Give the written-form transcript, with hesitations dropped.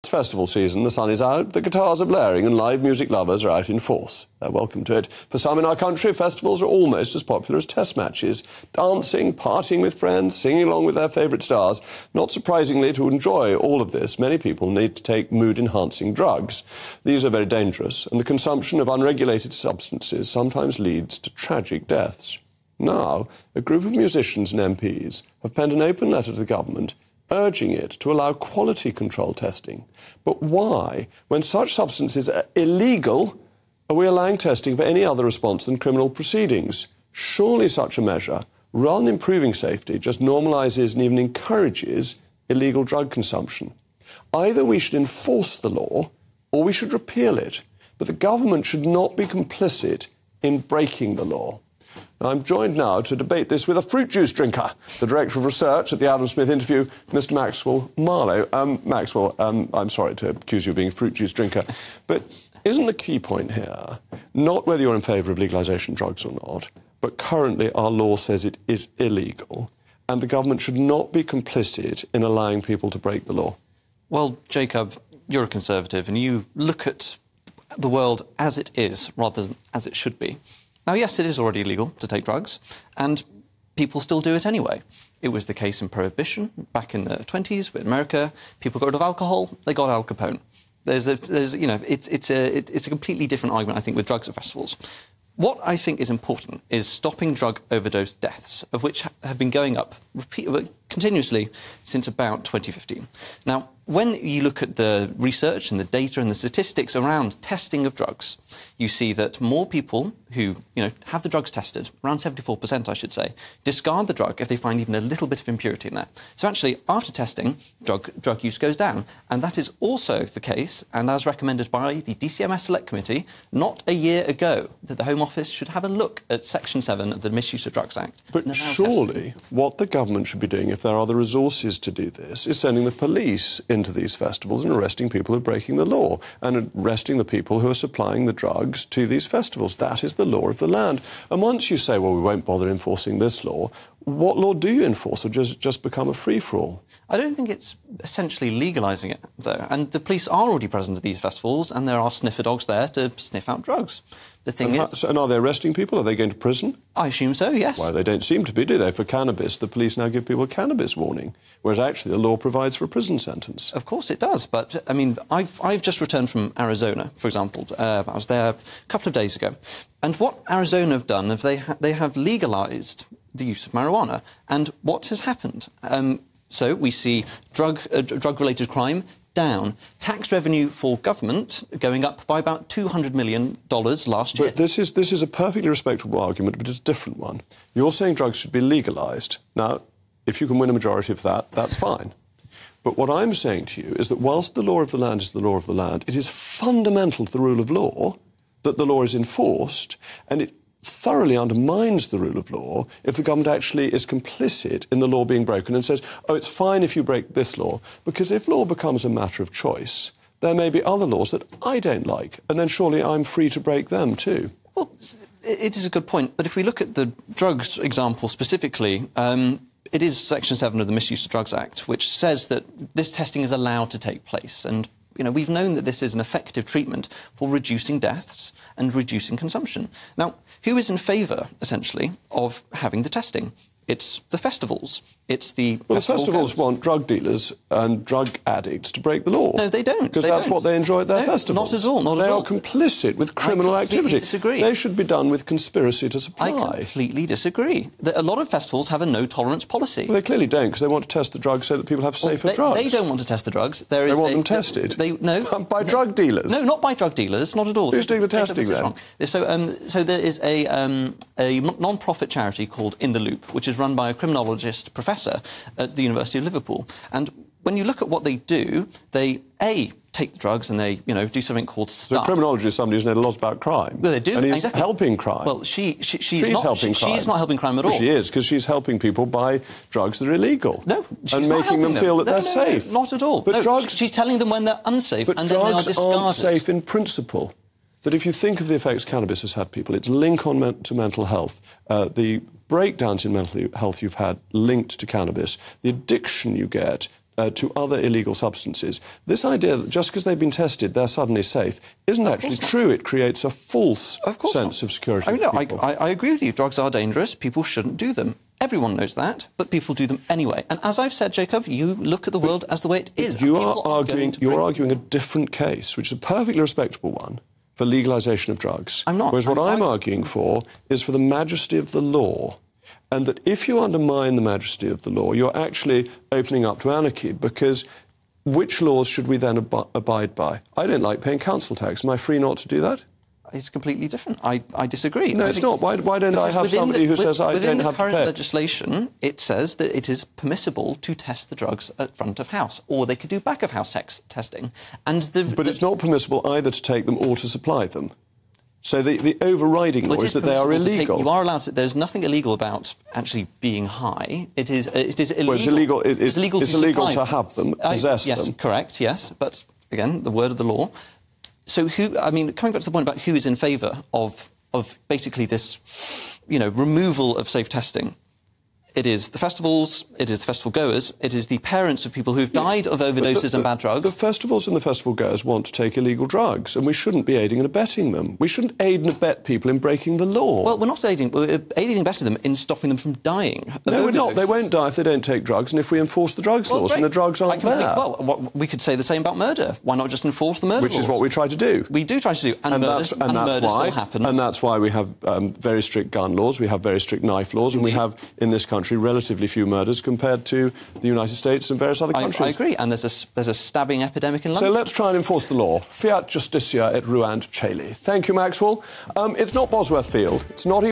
It's festival season, the sun is out, the guitars are blaring and live music lovers are out in force. They're welcome to it. For some in our country, festivals are almost as popular as test matches. Dancing, partying with friends, singing along with their favourite stars. Not surprisingly, to enjoy all of this, many people need to take mood-enhancing drugs. These are very dangerous, and the consumption of unregulated substances sometimes leads to tragic deaths. Now, a group of musicians and MPs have penned an open letter to the government urging it to allow quality control testing. But why, when such substances are illegal, are we allowing testing for any other response than criminal proceedings? Surely such a measure, rather than improving safety, just normalises and even encourages illegal drug consumption. Either we should enforce the law or we should repeal it, but the government should not be complicit in breaking the law. I'm joined now to debate this with a fruit juice drinker, the Director of Research at the Adam Smith interview, Mr. Maxwell Marlow. Maxwell, I'm sorry to accuse you of being a fruit juice drinker, but isn't the key point here not whether you're in favour of legalisation of drugs or not, but currently our law says it is illegal, and the government should not be complicit in allowing people to break the law? Well, Jacob, you're a Conservative, and you look at the world as it is rather than as it should be. Now, yes, it is already illegal to take drugs, and people still do it anyway. It was the case in Prohibition back in the 20s with America. People got rid of alcohol, they got Al Capone. It's a completely different argument, I think, with drugs at festivals. What I think is important is stopping drug overdose deaths, of which have been going up continuously since about 2015. Now, when you look at the research and the data and the statistics around testing of drugs, you see that more people who, have the drugs tested, around 74%, I should say, discard the drug if they find even a little bit of impurity in there. So actually, after testing, drug use goes down. And that is also the case, and as recommended by the DCMS Select Committee, not a year ago, that the Home Office should have a look at Section 7 of the Misuse of Drugs Act. But surely, what the government should be doing, if there are the resources to do this, is sending the police into these festivals and arresting people who are breaking the law and arresting the people who are supplying the drugs to these festivals. That is the law of the land. And once you say, well, we won't bother enforcing this law, what law do you enforce, or just become a free-for-all? I don't think it's essentially legalising it, though. And the police are already present at these festivals, and there are sniffer dogs there to sniff out drugs. The thing is... And are they arresting people? Are they going to prison? I assume so, yes. Well, they don't seem to be, do they? For cannabis, the police now give people a cannabis warning, whereas actually the law provides for a prison sentence. Of course it does, but, I mean, I've just returned from Arizona, for example. I was there a couple of days ago. And what Arizona have done is they have legalised the use of marijuana. And what has happened? So we see drug-related crime down. Tax revenue for government going up by about $200 million last year. But this is a perfectly respectable argument, but it's a different one. You're saying drugs should be legalised. Now, if you can win a majority of that, that's fine. But what I'm saying to you is that whilst the law of the land is the law of the land, it is fundamental to the rule of law that the law is enforced, and it thoroughly undermines the rule of law if the government actually is complicit in the law being broken and says, oh, it's fine if you break this law, because if law becomes a matter of choice, there may be other laws that I don't like, and then surely I'm free to break them too. Well, it is a good point, but if we look at the drugs example specifically, it is Section 7 of the Misuse of Drugs Act, which says that this testing is allowed to take place, and we've known that this is an effective treatment for reducing deaths and reducing consumption. Now, who is in favour, essentially, of having the testing? It's the festivals. It's the... Well, the festivals want drug dealers and drug addicts to break the law. No, they don't. Because that's what they enjoy at their festivals. Not at all, not at all. They are complicit with criminal activity. I disagree. They should be done with conspiracy to supply. I completely disagree. A lot of festivals have a no-tolerance policy. Well, they clearly don't, because they want to test the drugs so that people have safer drugs. They don't want to test the drugs. They want them tested? No. By drug dealers? No, not by drug dealers, not at all. Who's doing the testing, then? So there is a non-profit charity called In the Loop, which is run by a criminologist professor at the University of Liverpool. And when you look at what they do, they, take the drugs and they, do something called START. So a criminologist is somebody who's known a lot about crime. Well, they do, and he's exactly. helping crime. Well, she's not helping crime. She's not helping crime at all. Well, she is, because she's helping people buy drugs that are illegal. No, she's and not making them feel that they're safe. No, not at all. But drugs... She's telling them when they're unsafe and then they are discarded. But drugs aren't safe in principle. That if you think of the effects cannabis has had people, its link to mental health, the breakdowns in mental health you've had linked to cannabis, the addiction you get to other illegal substances. This idea that just because they've been tested, they're suddenly safe, isn't actually true. It creates a false sense of security. I mean, no, I agree with you. Drugs are dangerous. People shouldn't do them. Everyone knows that, but people do them anyway. And as I've said, Jacob, you look at the world as the way it is. You're arguing a different case, which is a perfectly respectable one, for legalisation of drugs. I'm not. Whereas what I'm arguing for is for the majesty of the law. And that if you undermine the majesty of the law, you're actually opening up to anarchy, because which laws should we then abide by? I don't like paying council tax. Am I free not to do that? It's completely different. I disagree. No, it's not. Why don't I have somebody who says I don't have to pay? Within the current legislation, it says that it is permissible to test the drugs at front of house, or they could do back of house testing. But it's not permissible either to take them or to supply them. So the overriding law is that they are illegal. You are allowed to. There's nothing illegal about actually being high. It is illegal. Well, it's illegal to have them, possess them. Yes, correct. Yes, but again, the word of the law. So coming back to the point about who is in favour of basically this, removal of safe testing. It is the festivals, it is the festival goers, it is the parents of people who've died of overdoses and bad drugs. The festivals and the festival goers want to take illegal drugs, and we shouldn't be aiding and abetting them. We shouldn't aid and abet people in breaking the law. Well, we're not aiding and abetting them in stopping them from dying. No, we're not. They won't die if they don't take drugs, and if we enforce the drugs laws, and the drugs aren't there. Well, we could say the same about murder. Why not just enforce the murder laws? Which is what we try to do. We do try to do, and murder still happens. And that's why we have very strict gun laws, we have very strict knife laws, and we have, in this country, relatively few murders compared to the United States and various other countries. I agree, and there's a stabbing epidemic in London. So let's try and enforce the law. Fiat justitia et ruant caeli. Thank you, Maxwell. It's not Bosworth Field. It's not